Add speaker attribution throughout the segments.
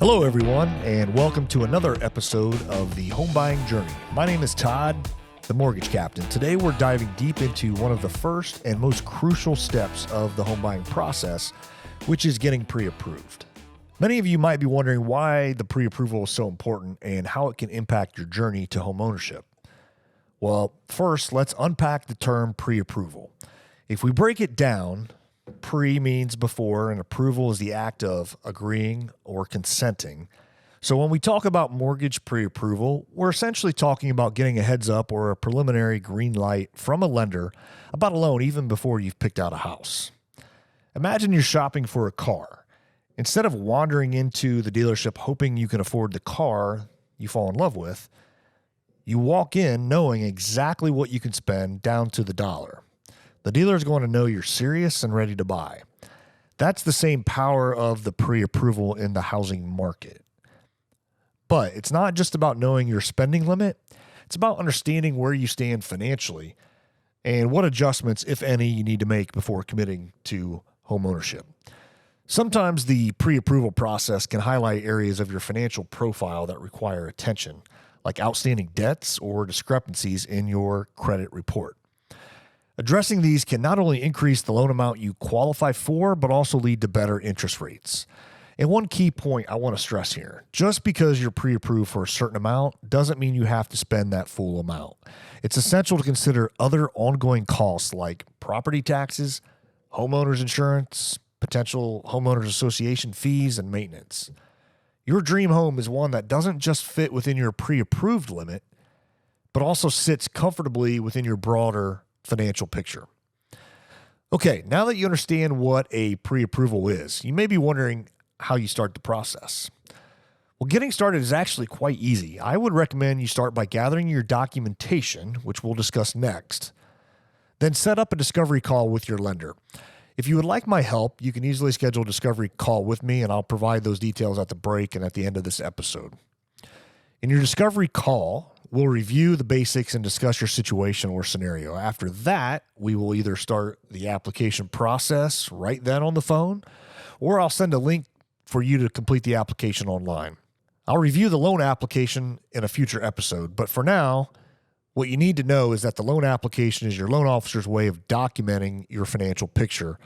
Speaker 1: Hello, everyone, and welcome to another episode of the Home Buying Journey. My name is Todd, the mortgage captain. Today, we're diving deep into one of the first and most crucial steps of the home buying process, which is getting pre-approved. Many of you might be wondering why the pre-approval is so important and how it can impact your journey to home ownership. Well, first, let's unpack the term pre-approval. If we break it down, pre means before, and approval is the act of agreeing or consenting. So when we talk about mortgage pre-approval, we're essentially talking about getting a heads up or a preliminary green light from a lender about a loan even before you've picked out a house. Imagine you're shopping for a car. Instead of wandering into the dealership hoping you can afford the car you fall in love with, you walk in knowing exactly what you can spend down to the dollar. The dealer is going to know you're serious and ready to buy. That's the same power of the pre-approval in the housing market. But it's not just about knowing your spending limit. It's about understanding where you stand financially and what adjustments, if any, you need to make before committing to home ownership. Sometimes the pre-approval process can highlight areas of your financial profile that require attention, like outstanding debts or discrepancies in your credit report. Addressing these can not only increase the loan amount you qualify for, but also lead to better interest rates. And one key point I want to stress here, just because you're pre-approved for a certain amount doesn't mean you have to spend that full amount. It's essential to consider other ongoing costs like property taxes, homeowners insurance, potential homeowners association fees, and maintenance. Your dream home is one that doesn't just fit within your pre-approved limit, but also sits comfortably within your broader financial picture. Okay, now that you understand what a pre-approval is, you may be wondering how you start the process. Well, getting started is actually quite easy. I would recommend you start by gathering your documentation, which we'll discuss next. Then set up a discovery call with your lender. If you would like my help, you can easily schedule a discovery call with me, and I'll provide those details at the break and at the end of this episode. In your discovery call, we'll review the basics and discuss your situation or scenario. After that, we will either start the application process right then on the phone, or I'll send a link for you to complete the application online. I'll review the loan application in a future episode, but for now, what you need to know is that the loan application is your loan officer's way of documenting your financial picture,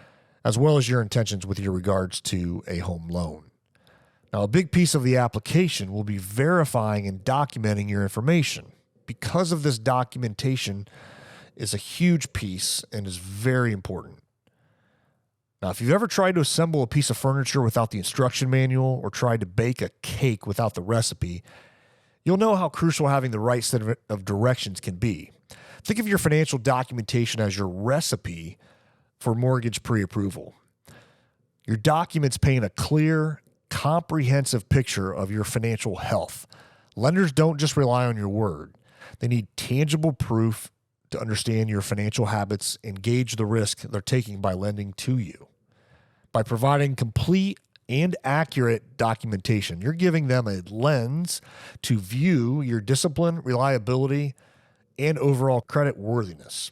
Speaker 1: as well as your intentions with your regards to a home loan. Now, a big piece of the application will be verifying and documenting your information. Because of this, documentation is a huge piece and is very important. Now, if you've ever tried to assemble a piece of furniture without the instruction manual or tried to bake a cake without the recipe, you'll know how crucial having the right set of directions can be. Think of your financial documentation as your recipe for mortgage pre-approval. Your documents paint a clear, comprehensive picture of your financial health. Lenders don't just rely on your word. They need tangible proof to understand your financial habits and gauge the risk they're taking by lending to you. By providing complete and accurate documentation, you're giving them a lens to view your discipline, reliability, and overall credit worthiness.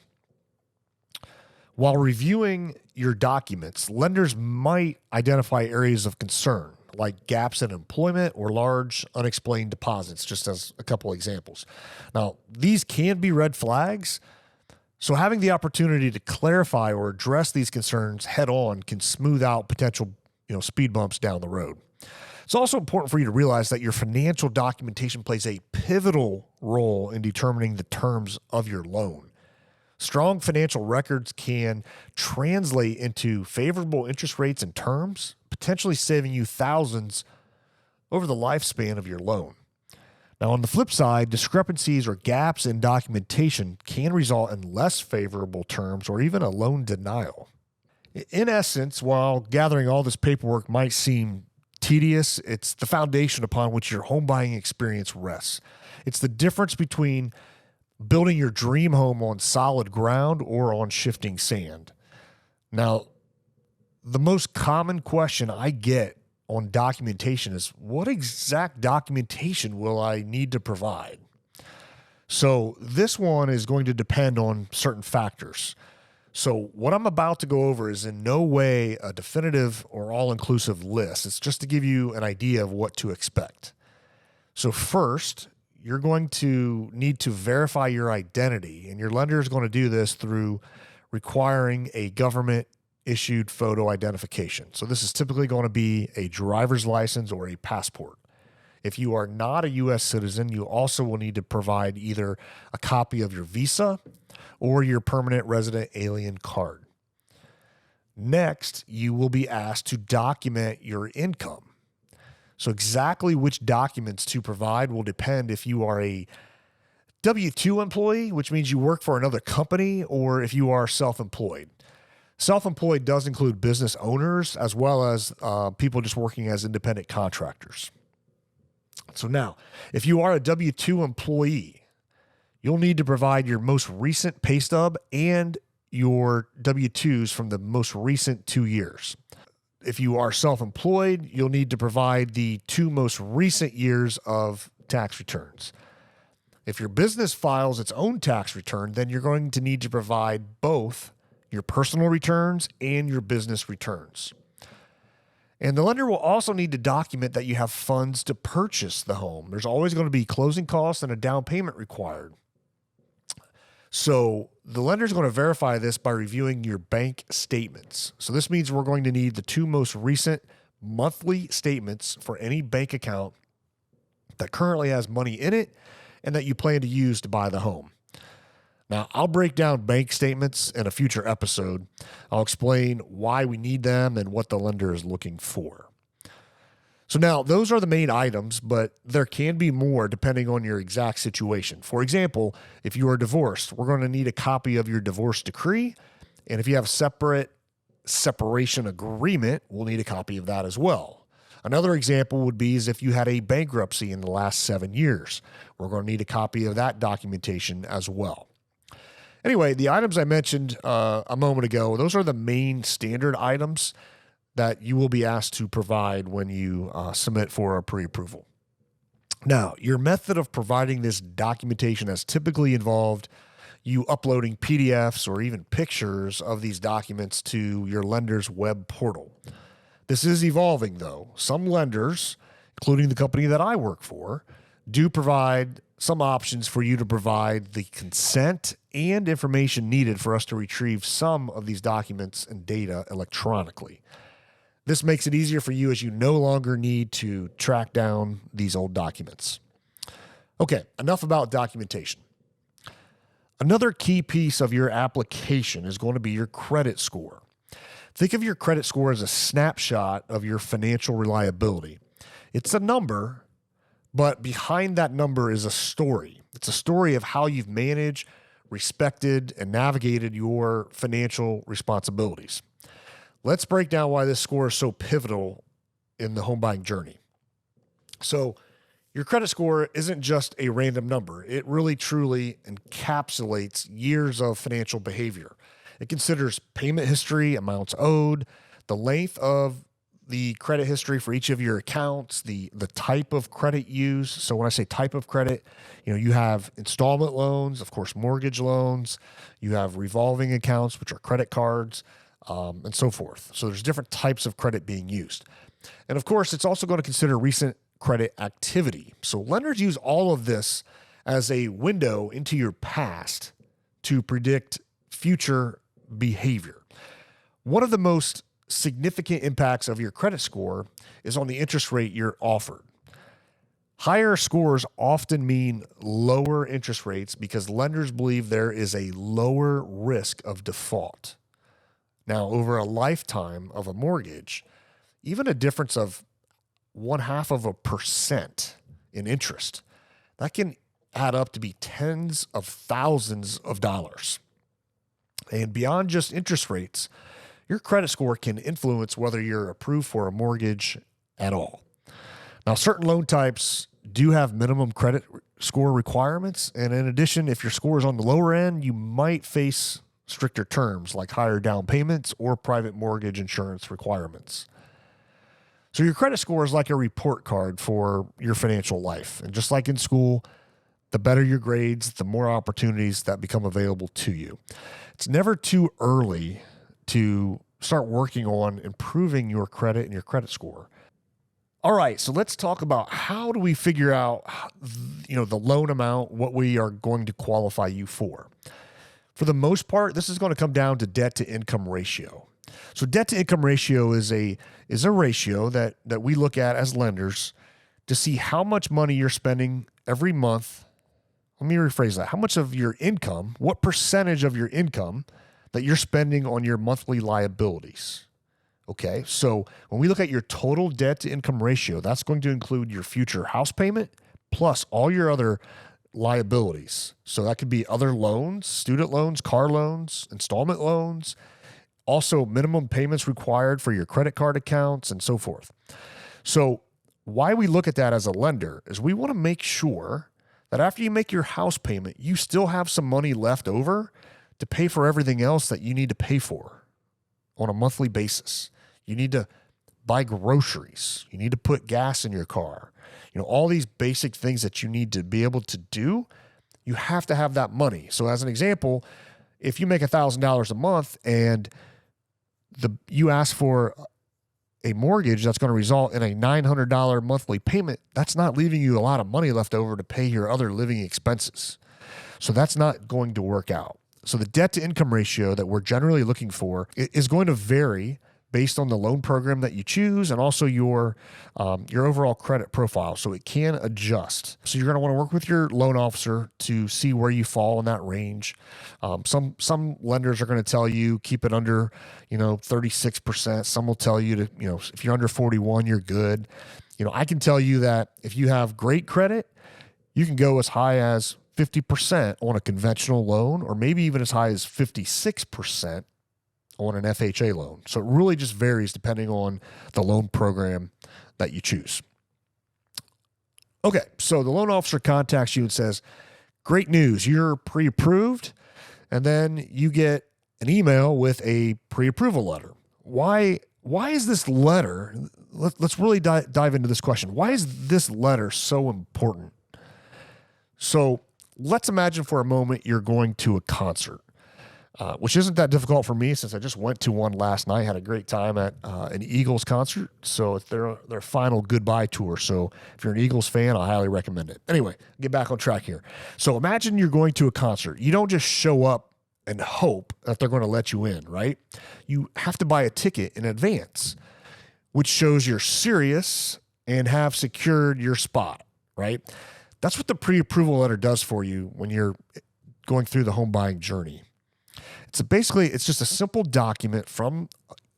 Speaker 1: While reviewing your documents, lenders might identify areas of concern, like gaps in employment or large unexplained deposits, just as a couple examples. Now, these can be red flags, so having the opportunity to clarify or address these concerns head on can smooth out potential speed bumps down the road. It's also important for you to realize that your financial documentation plays a pivotal role in determining the terms of your loan. Strong financial records can translate into favorable interest rates and terms, potentially saving you thousands over the lifespan of your loan. Now, on the flip side, discrepancies or gaps in documentation can result in less favorable terms or even a loan denial. In essence, while gathering all this paperwork might seem tedious, it's the foundation upon which your home buying experience rests. It's the difference between building your dream home on solid ground or on shifting sand. Now, the most common question I get on documentation is, what exact documentation will I need to provide? So this one is going to depend on certain factors. So what I'm about to go over is in no way a definitive or all-inclusive list. It's just to give you an idea of what to expect. So first, you're going to need to verify your identity, and your lender is going to do this through requiring a government-issued photo identification. So this is typically going to be a driver's license or a passport. If you are not a U.S. citizen, you also will need to provide either a copy of your visa or your permanent resident alien card. Next, you will be asked to document your income. So exactly which documents to provide will depend if you are a W-2 employee, which means you work for another company, or if you are self-employed. Self-employed does include business owners as well as people just working as independent contractors. So now, if you are a W-2 employee, you'll need to provide your most recent pay stub and your W-2s from the most recent 2 years. If you are self-employed, you'll need to provide the 2 most recent years of tax returns. If your business files its own tax return, then you're going to need to provide both your personal returns and your business returns. And the lender will also need to document that you have funds to purchase the home. There's always going to be closing costs and a down payment required. So the lender is going to verify this by reviewing your bank statements. So this means we're going to need the 2 most recent monthly statements for any bank account that currently has money in it and that you plan to use to buy the home. Now, I'll break down bank statements in a future episode. I'll explain why we need them and what the lender is looking for. So now, those are the main items, but there can be more depending on your exact situation. For example, if you are divorced, we're going to need a copy of your divorce decree. And if you have a separation agreement, we'll need a copy of that as well. Another example would be is if you had a bankruptcy in the last 7 years. We're going to need a copy of that documentation as well. Anyway, the items I mentioned a moment ago, those are the main standard items that you will be asked to provide when you submit for a pre-approval. Now, your method of providing this documentation has typically involved you uploading PDFs or even pictures of these documents to your lender's web portal. This is evolving, though. Some lenders, including the company that I work for, do provide some options for you to provide the consent and information needed for us to retrieve some of these documents and data electronically. This makes it easier for you as you no longer need to track down these old documents. Okay, enough about documentation. Another key piece of your application is going to be your credit score. Think of your credit score as a snapshot of your financial reliability. It's a number, but behind that number is a story. It's a story of how you've managed, respected, and navigated your financial responsibilities. Let's break down why this score is so pivotal in the home buying journey. So your credit score isn't just a random number. It really truly encapsulates years of financial behavior. It considers payment history, amounts owed, the length of the credit history for each of your accounts, the type of credit used. So when I say type of credit, you have installment loans, of course, mortgage loans, you have revolving accounts, which are credit cards, and so forth. So there's different types of credit being used. And of course, it's also going to consider recent credit activity. So lenders use all of this as a window into your past to predict future behavior. One of the most significant impacts of your credit score is on the interest rate you're offered. Higher scores often mean lower interest rates because lenders believe there is a lower risk of default. Now, over a lifetime of a mortgage, even a difference of 0.5% in interest, that can add up to be tens of thousands of dollars. And beyond just interest rates, your credit score can influence whether you're approved for a mortgage at all. Now, certain loan types do have minimum credit score requirements. And in addition, if your score is on the lower end, you might face stricter terms like higher down payments or private mortgage insurance requirements. So your credit score is like a report card for your financial life. And just like in school, the better your grades, the more opportunities that become available to you. It's never too early to start working on improving your credit and your credit score. All right, so let's talk about how do we figure out, the loan amount, what we are going to qualify you for. For the most part, this is going to come down to debt to income ratio. So debt to income ratio is a ratio that we look at as lenders to see how much money you're spending every month. Let me rephrase that. How much of your income, what percentage of your income that you're spending on your monthly liabilities? Okay, so when we look at your total debt to income ratio, that's going to include your future house payment plus all your other liabilities. So that could be other loans, student loans, car loans, installment loans, also minimum payments required for your credit card accounts and so forth. So why we look at that as a lender is we want to make sure that after you make your house payment, you still have some money left over to pay for everything else that you need to pay for on a monthly basis. You need to buy groceries. You need to put gas in your car. All these basic things that you need to be able to do, you have to have that money. So as an example, if you make $1,000 a month and you ask for a mortgage that's going to result in a $900 monthly payment, that's not leaving you a lot of money left over to pay your other living expenses. So that's not going to work out. So the debt to income ratio that we're generally looking for is going to vary based on the loan program that you choose and also your overall credit profile. So it can adjust. So you're going to want to work with your loan officer to see where you fall in that range. Some lenders are going to tell you keep it under, 36%. Some will tell you to, if you're under 41, you're good. I can tell you that if you have great credit, you can go as high as 50% on a conventional loan, or maybe even as high as 56% on an FHA loan. So it really just varies depending on the loan program that you choose. Okay, so the loan officer contacts you and says, great news, you're pre-approved, and then you get an email with a pre-approval letter. Why is this letter, let's really dive into this question. Why is this letter so important? So let's imagine for a moment you're going to a concert. Which isn't that difficult for me since I just went to one last night, had a great time at an Eagles concert. So it's their final goodbye tour. So if you're an Eagles fan, I highly recommend it. Anyway, get back on track here. So imagine you're going to a concert. You don't just show up and hope that they're going to let you in, right? You have to buy a ticket in advance, which shows you're serious and have secured your spot, right? That's what the pre-approval letter does for you when you're going through the home buying journey. It's just a simple document from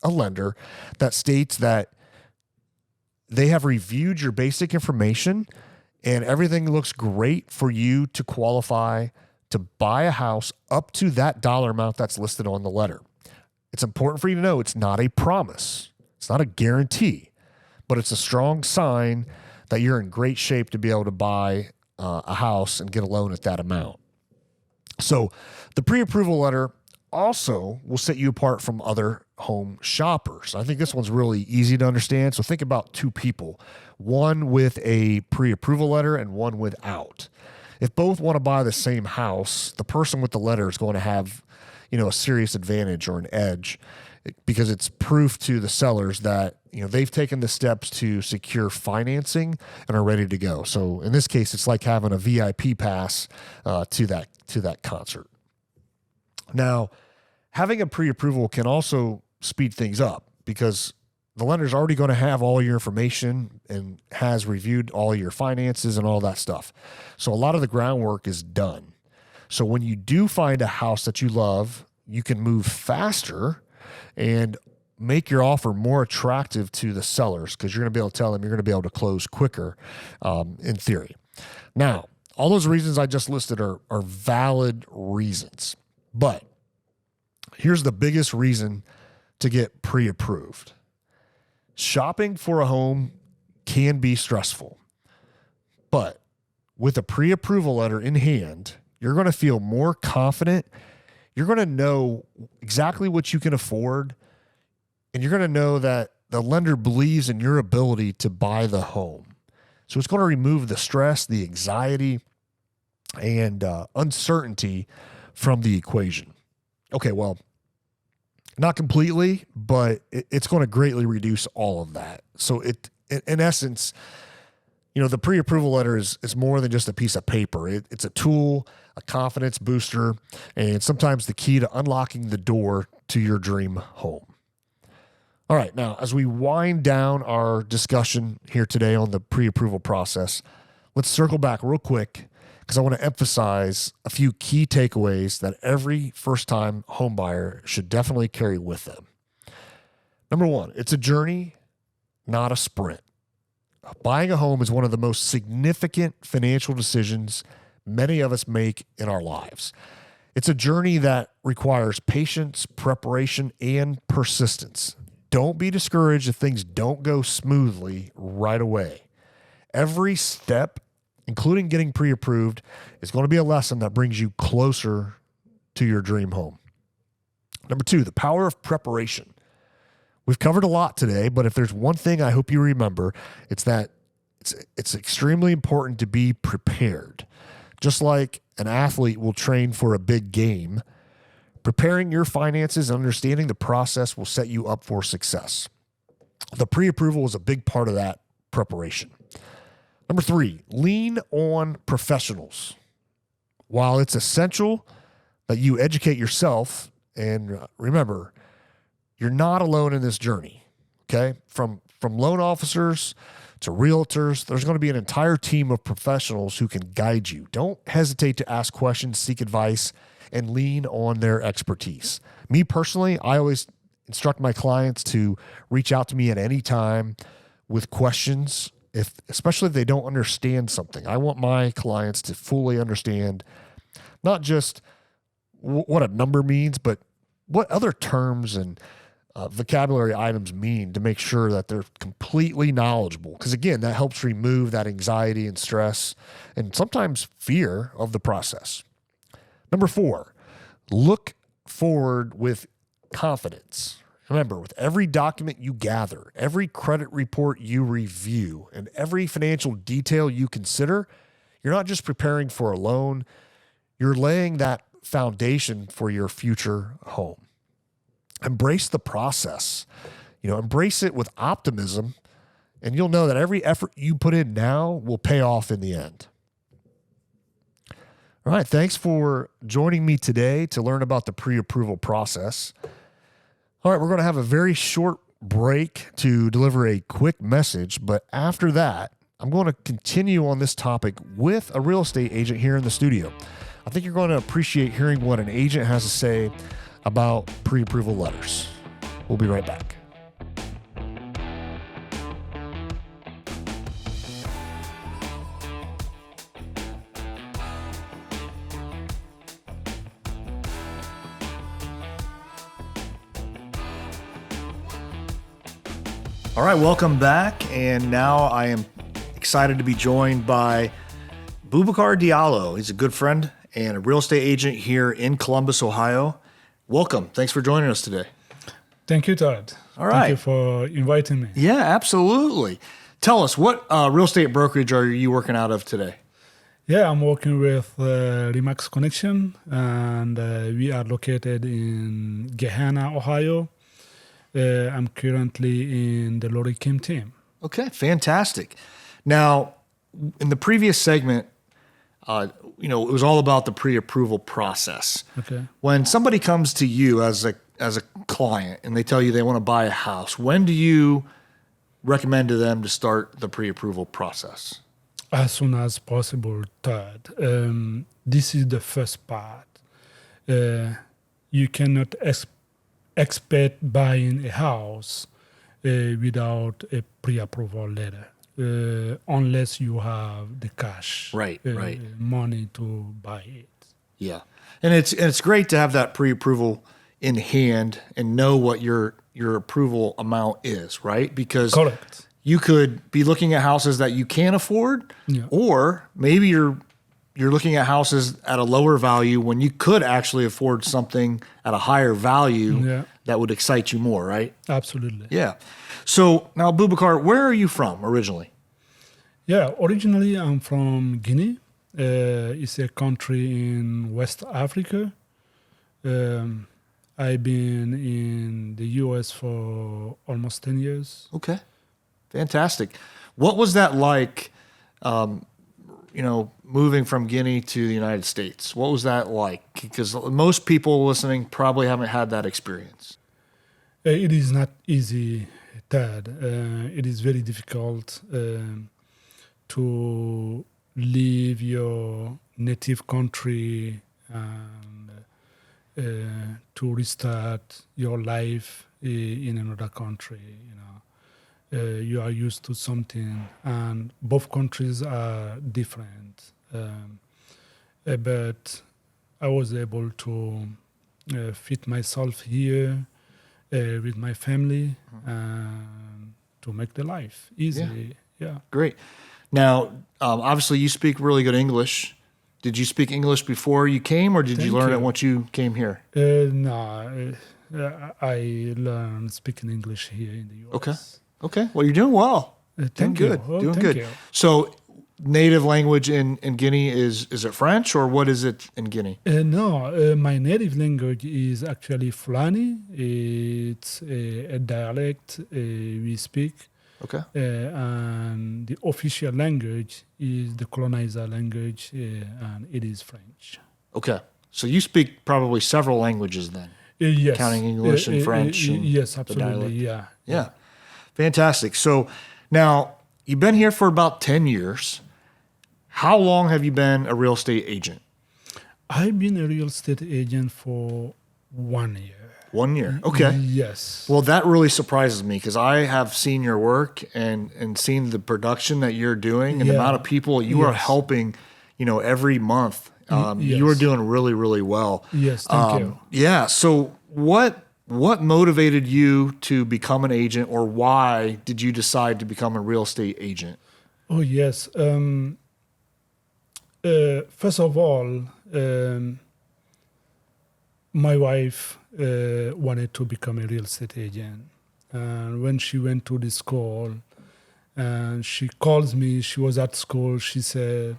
Speaker 1: a lender that states that they have reviewed your basic information and everything looks great for you to qualify to buy a house up to that dollar amount that's listed on the letter. It's important for you to know it's not a promise. It's not a guarantee, but it's a strong sign that you're in great shape to be able to buy a house and get a loan at that amount. So the pre-approval letter also will set you apart from other home shoppers. I think this one's really easy to understand. So think about two people, one with a pre-approval letter and one without. If both want to buy the same house, the person with the letter is going to have, a serious advantage or an edge because it's proof to the sellers that, they've taken the steps to secure financing and are ready to go. So in this case, it's like having a VIP pass to that concert. Now, having a pre-approval can also speed things up because the lender's already going to have all your information and has reviewed all your finances and all that stuff. So a lot of the groundwork is done. So when you do find a house that you love, you can move faster and make your offer more attractive to the sellers because you're going to be able to tell them you're going to be able to close quicker in theory. Now, all those reasons I just listed are valid reasons, but here's the biggest reason to get pre-approved. Shopping for a home can be stressful, but with a pre-approval letter in hand, you're going to feel more confident. You're going to know exactly what you can afford, and you're going to know that the lender believes in your ability to buy the home. So it's going to remove the stress, the anxiety, and uncertainty from the equation. Okay, well, not completely, but it's going to greatly reduce all of that. So in essence, the pre-approval letter is more than just a piece of paper. It's a tool, a confidence booster, and sometimes the key to unlocking the door to your dream home. All right, now as we wind down our discussion here today on the pre-approval process, let's circle back real quick because I want to emphasize a few key takeaways that every first-time home buyer should definitely carry with them. Number one, it's a journey, not a sprint. Buying a home is one of the most significant financial decisions many of us make in our lives. It's a journey that requires patience, preparation, and persistence. Don't be discouraged if things don't go smoothly right away. Every step, including getting pre-approved, is going to be a lesson that brings you closer to your dream home. Number two, the power of preparation. We've covered a lot today, but if there's one thing I hope you remember, it's that it's extremely important to be prepared. Just like an athlete will train for a big game, preparing your finances and understanding the process will set you up for success. The pre-approval is a big part of that preparation. Number three, lean on professionals. While it's essential that you educate yourself, and remember, you're not alone in this journey, okay? From loan officers to realtors, there's going to be an entire team of professionals who can guide you. Don't hesitate to ask questions, seek advice, and lean on their expertise. Me personally, I always instruct my clients to reach out to me at any time with questions, especially if they don't understand something. I want my clients to fully understand not just what a number means, but what other terms and vocabulary items mean to make sure that they're completely knowledgeable. Because again, that helps remove that anxiety and stress and sometimes fear of the process. Number four, look forward with confidence. Remember, with every document you gather, every credit report you review, and every financial detail you consider, you're not just preparing for a loan, you're laying that foundation for your future home. Embrace the process. Embrace it with optimism, and you'll know that every effort you put in now will pay off in the end. All right, thanks for joining me today to learn about the pre-approval process. All right, we're going to have a very short break to deliver a quick message, but after that, I'm going to continue on this topic with a real estate agent here in the studio. I think you're going to appreciate hearing what an agent has to say about pre-approval letters. We'll be right back. All right, welcome back. And now I am excited to be joined by Boubacar Diallo. He's a good friend and a real estate agent here in Columbus, Ohio. Welcome. Thanks for joining us today.
Speaker 2: Thank you, Todd.
Speaker 1: All right.
Speaker 2: Thank you for inviting me.
Speaker 1: Yeah, absolutely. Tell us, what real estate brokerage are you working out of today?
Speaker 2: Yeah, I'm working with Remax Connection, and we are located in Gahanna, Ohio. I'm currently in the Lori Kim team.
Speaker 1: Okay, fantastic. Now, in the previous segment, it was all about the pre-approval process.
Speaker 2: Okay.
Speaker 1: When somebody comes to you as a client and they tell you they want to buy a house, when do you recommend to them to start the pre-approval process?
Speaker 2: As soon as possible, Todd. This is the first part. You cannot expect buying a house without a pre-approval letter. Unless you have the cash,
Speaker 1: right.
Speaker 2: money to buy it.
Speaker 1: Yeah, and it's great to have that pre-approval in hand and know what your approval amount is, right? Because
Speaker 2: correct,
Speaker 1: you could be looking at houses that you can't afford, or maybe you're looking at houses at a lower value when you could actually afford something at a higher value that would excite you more, right?
Speaker 2: Absolutely.
Speaker 1: Yeah. So now, Boubacar, where are you from originally?
Speaker 2: Yeah, originally I'm from Guinea. It's a country in West Africa. I've been in the U.S. for almost 10 years.
Speaker 1: Okay. Fantastic. What was that like, moving from Guinea to the United States? What was that like? Because most people listening probably haven't had that experience.
Speaker 2: It is not easy, Tad. It is very difficult to leave your native country and to restart your life in another country. You are used to something, and both countries are different. But I was able to fit myself here with my family and to make the life easy. Yeah.
Speaker 1: Great. Now, obviously, you speak really good English. Did you speak English before you came, or did you learn it once you came here?
Speaker 2: No, I learned speaking English here in the U.S.
Speaker 1: Okay. Well, you're doing well.
Speaker 2: Thank
Speaker 1: doing
Speaker 2: you.
Speaker 1: good.
Speaker 2: Oh,
Speaker 1: doing
Speaker 2: thank
Speaker 1: good.
Speaker 2: you.
Speaker 1: So, native language in Guinea is it French, or what is it in Guinea?
Speaker 2: No, my native language is actually Fulani. It's a dialect we speak.
Speaker 1: Okay.
Speaker 2: And the official language is the colonizer language, and it is French.
Speaker 1: Okay. So you speak probably several languages then,
Speaker 2: Yes.
Speaker 1: counting English and French. And
Speaker 2: yes,
Speaker 1: the
Speaker 2: absolutely.
Speaker 1: dialect.
Speaker 2: Yeah.
Speaker 1: Fantastic. So now you've been here for about 10 years. How long have you been a real estate agent?
Speaker 2: I've been a real estate agent for 1 year.
Speaker 1: 1 year. Okay.
Speaker 2: Yes.
Speaker 1: Well, that really surprises me because I have seen your work and seen the production that you're doing and the amount of people you are helping, every month. You are doing really, really well.
Speaker 2: Yes, thank you.
Speaker 1: Yeah. So what motivated you to become an agent, or why did you decide to become a real estate agent?
Speaker 2: Oh, yes. First of all, my wife wanted to become a real estate agent. And when she went to the school, and she calls me, she was at school, she said,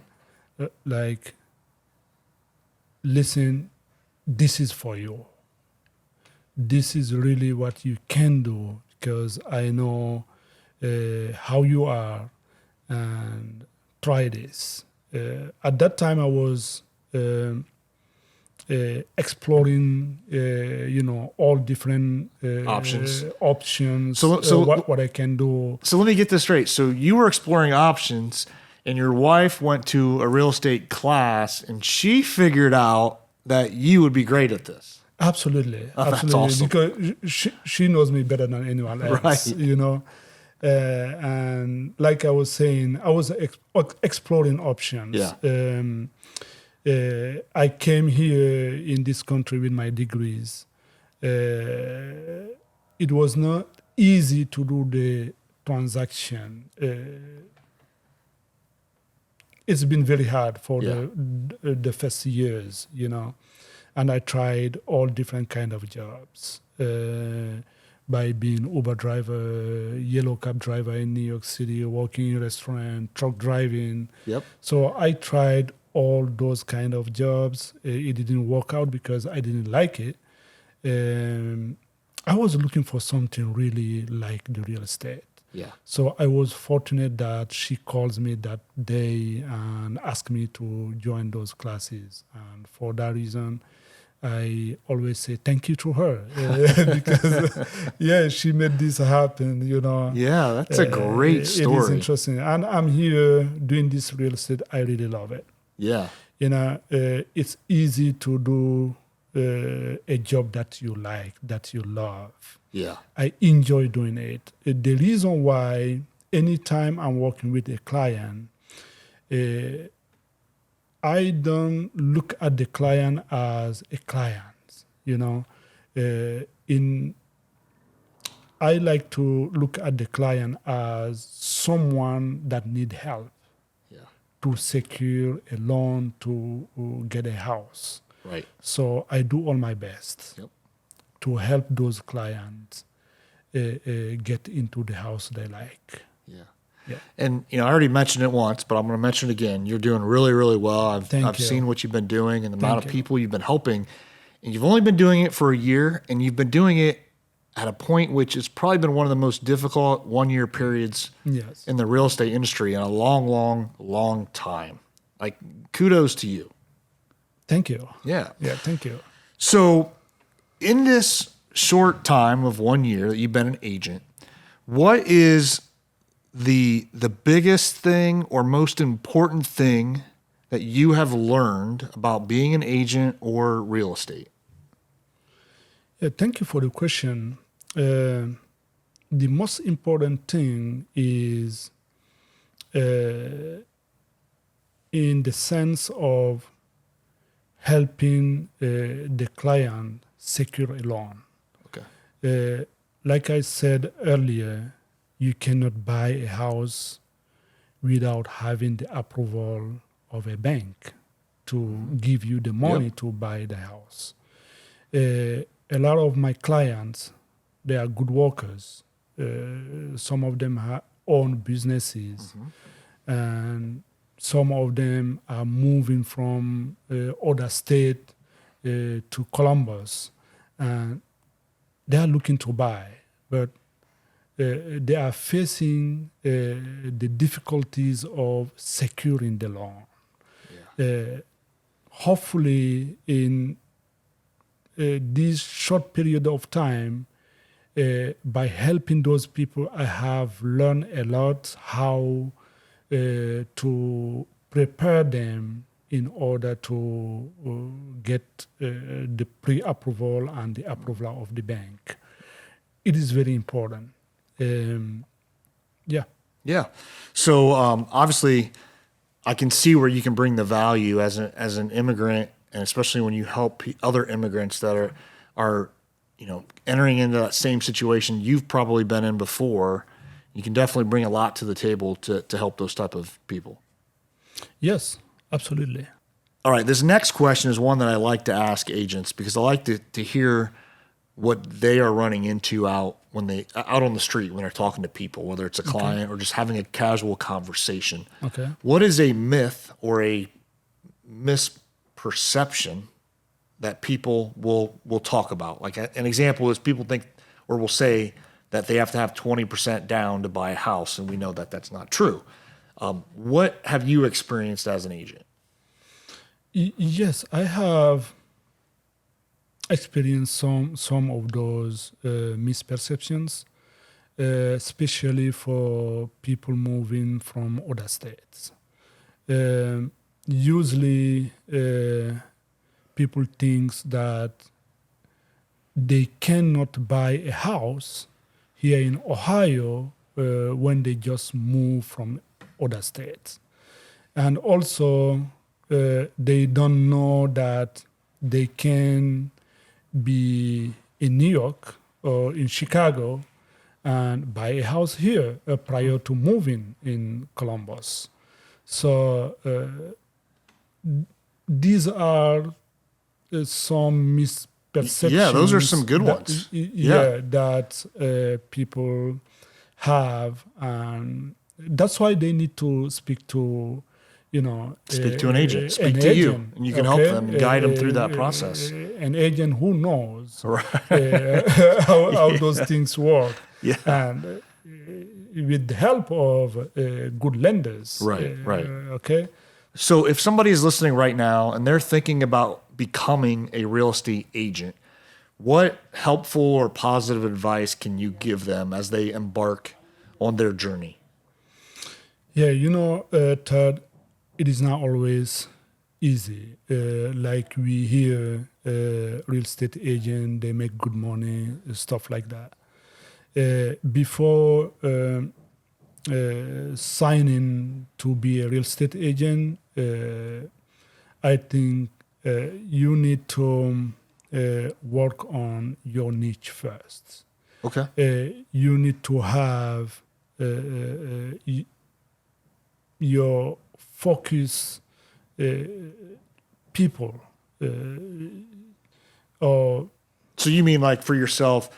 Speaker 2: listen, this is for you. This is really what you can do, because I know how you are, and try this. At that time, I was exploring, all different options. So what I can do.
Speaker 1: So let me get this straight. So you were exploring options, and your wife went to a real estate class, and she figured out that you would be great at this.
Speaker 2: Absolutely,
Speaker 1: That's awesome.
Speaker 2: Because she knows me better than anyone else.
Speaker 1: Right.
Speaker 2: And like I was saying, I was exploring options.
Speaker 1: Yeah.
Speaker 2: I came here in this country with my degrees. It was not easy to do the transaction. It's been very hard for the first years, and I tried all different kind of jobs. By being Uber driver, yellow cab driver in New York City, working in a restaurant, truck driving.
Speaker 1: Yep.
Speaker 2: So I tried all those kind of jobs. It didn't work out because I didn't like it. I was looking for something really like the real estate.
Speaker 1: Yeah.
Speaker 2: So I was fortunate that she calls me that day and asked me to join those classes. And for that reason, I always say thank you to her because, she made this happen,
Speaker 1: Yeah, that's a great story.
Speaker 2: It is interesting. And I'm here doing this real estate. I really love it.
Speaker 1: Yeah.
Speaker 2: It's easy to do a job that you like, that you love.
Speaker 1: Yeah.
Speaker 2: I enjoy doing it. The reason why anytime I'm working with a client, I don't look at the client as a client, I like to look at the client as someone that need help to secure a loan to get a house.
Speaker 1: Right.
Speaker 2: So I do all my best to help those clients get into the house they like.
Speaker 1: Yeah.
Speaker 2: Yeah.
Speaker 1: And, I already mentioned it once, but I'm going to mention it again. You're doing really, really well. I've
Speaker 2: Thank you.
Speaker 1: seen what you've been doing and the amount of
Speaker 2: you.
Speaker 1: people you've been helping. And you've only been doing it for a year, and you've been doing it at a point which has probably been one of the most difficult 1-year periods
Speaker 2: Yes.
Speaker 1: in the real estate industry in a long, long, long time. Like, kudos to you.
Speaker 2: Thank you.
Speaker 1: Yeah.
Speaker 2: Yeah, thank you.
Speaker 1: So in this short time of 1 year that you've been an agent, what is the biggest thing or most important thing that you have learned about being an agent or real estate?
Speaker 2: Yeah, thank you for the question. The most important thing is in the sense of helping the client secure a loan.
Speaker 1: Okay.
Speaker 2: Like I said earlier, you cannot buy a house without having the approval of a bank to give you the money to buy the house. A lot of my clients, they are good workers. Some of them own businesses, and some of them are moving from other state to Columbus, and they are looking to buy, but they are facing the difficulties of securing the loan. Hopefully, in this short period of time, by helping those people, I have learned a lot how to prepare them in order to get the pre-approval and the approval of the bank. It is very important. Yeah.
Speaker 1: Yeah. So obviously, I can see where you can bring the value as an immigrant, and especially when you help other immigrants that are entering into that same situation you've probably been in before. You can definitely bring a lot to the table to help those type of people.
Speaker 2: Yes, absolutely.
Speaker 1: All right. This next question is one that I like to ask agents because I like to hear what they are running into out on the street when they're talking to people, whether it's a client or just having a casual conversation.
Speaker 2: Okay.
Speaker 1: What is a myth or a misperception that people will talk about? Like an example is people think or will say that they have to have 20% down to buy a house, and we know that that's not true. What have you experienced as an agent?
Speaker 2: Yes, I have experienced some of those misperceptions, especially for people moving from other states. Usually, people think that they cannot buy a house here in Ohio when they just move from other states. And also, they don't know that they can be in New York or in Chicago and buy a house here prior to moving in Columbus. So these are some misperceptions.
Speaker 1: Yeah, those are some good ones.
Speaker 2: That people have, and that's why they need to speak to,
Speaker 1: speak to an agent, speak to you, and you can help them and guide them through that process.
Speaker 2: An agent who knows
Speaker 1: Right.
Speaker 2: how those things work,
Speaker 1: and
Speaker 2: with the help of good lenders.
Speaker 1: Right.
Speaker 2: Okay.
Speaker 1: So if somebody is listening right now and they're thinking about becoming a real estate agent, what helpful or positive advice can you give them as they embark on their journey?
Speaker 2: Yeah, Todd, it is not always easy. Like we hear real estate agent, they make good money, stuff like that. Before signing to be a real estate agent, I think you need to work on your niche first.
Speaker 1: Okay.
Speaker 2: You need to have your focus people.
Speaker 1: So you mean like for yourself,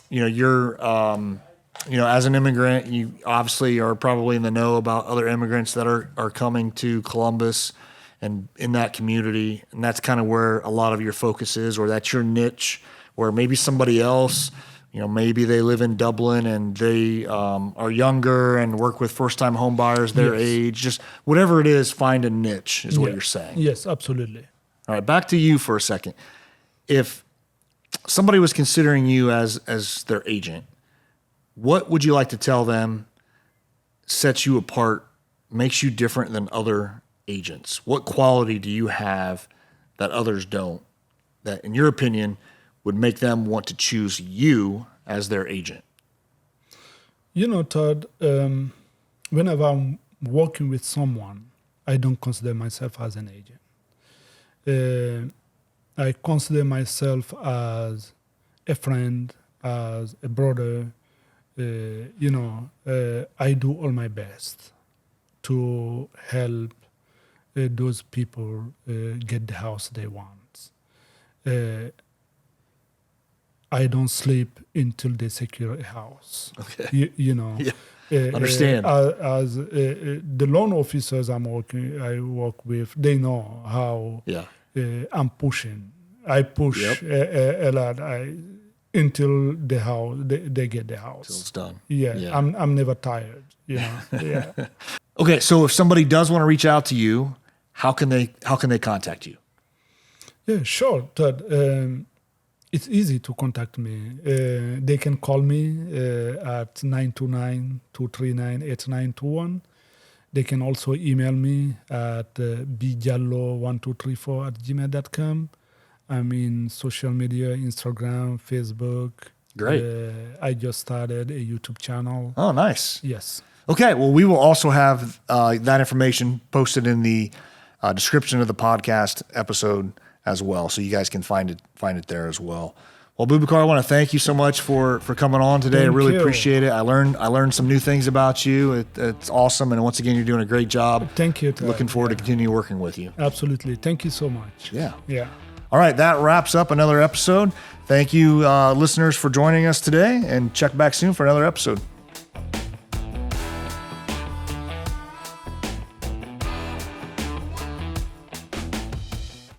Speaker 1: you're as an immigrant, you obviously are probably in the know about other immigrants that are coming to Columbus and in that community. And that's kind of where a lot of your focus is, or that's your niche, where maybe somebody else, maybe they live in Dublin and they are younger and work with first-time home buyers their age. Just whatever it is, find a niche is what you're saying.
Speaker 2: Yes, absolutely.
Speaker 1: All right, back to you for a second. If somebody was considering you as their agent, what would you like to tell them sets you apart, makes you different than other agents? What quality do you have that others don't, that in your opinion would make them want to choose you as their agent?
Speaker 2: Todd, whenever I'm working with someone, I don't consider myself as an agent. I consider myself as a friend, as a brother. I do all my best to help those people get the house they want. I don't sleep until they secure a house.
Speaker 1: Okay. Understand.
Speaker 2: As the loan officers I work with, they know how I'm pushing. I push a lot. Until the house, they get the house.
Speaker 1: Until it's done.
Speaker 2: Yeah. I'm never tired. Yeah.
Speaker 1: Okay, so if somebody does want to reach out to you, how can they contact you?
Speaker 2: Yeah, sure, Todd. It's easy to contact me. They can call me at 929-239-8921. They can also email me at bdiallo1234@gmail.com. I'm in social media, Instagram, Facebook.
Speaker 1: Great.
Speaker 2: I just started a YouTube channel.
Speaker 1: Oh, nice.
Speaker 2: Yes.
Speaker 1: Okay, well, we will also have that information posted in the description of the podcast episode as well, so you guys can find it there as well. Well, Boubacar, I want to thank you so much for coming on today. I really appreciate it. I learned some new things about you. It's awesome, and once again, you're doing a great job.
Speaker 2: Thank you.
Speaker 1: Looking forward to continue working with you.
Speaker 2: Absolutely. Thank you so much.
Speaker 1: Yeah.
Speaker 2: All
Speaker 1: right, that wraps up another episode. Thank you, listeners, for joining us today, and check back soon for another episode.